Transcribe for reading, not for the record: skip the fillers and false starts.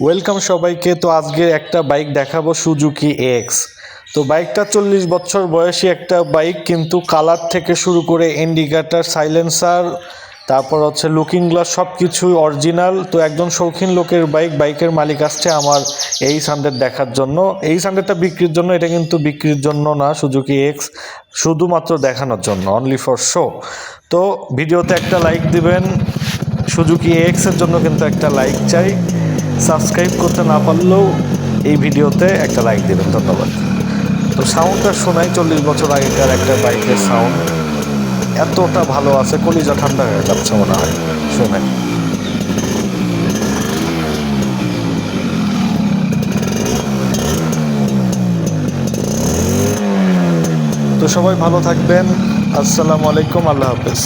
Welcome সবাইকে। তো আজকে একটা বাইক দেখাবো, সুজুকি এক্স। তো বাইকটা 40 বছর বয়সী একটা বাইক, কিন্তু কালার থেকে শুরু করে ইন্ডিকেটার, সাইলেন্সার, তারপর হচ্ছে লুকিং গ্লাস সব কিছুই অরিজিনাল। তো একজন শৌখিন লোকের বাইকের মালিক আসছে আমার এই সানডেড দেখার জন্য। এই সানডেডটা বিক্রির জন্য, এটা কিন্তু বিক্রির জন্য না, সুজুকি এক্স শুধুমাত্র দেখানোর জন্য, অনলি ফর শো। তো ভিডিওতে একটা লাইক দিবেন, সুজুকি এক্সের জন্য কিন্তু একটা লাইক চাই। সাবস্ক্রাইব করতে না পারলেও এই ভিডিওতে একটা লাইক দেবেন, ধন্যবাদ। তো সাউন্ডটা শোনাই 40 বছর আগেকার একটা বাইকের সাউন্ড, এতটা ভালো আছে, কলিজা ঠান্ডা হয়ে যাচ্ছে মনে হয় শুনে। তো সবাই ভালো থাকবেন, আসসালামু আলাইকুম, আল্লাহ হাফেজ।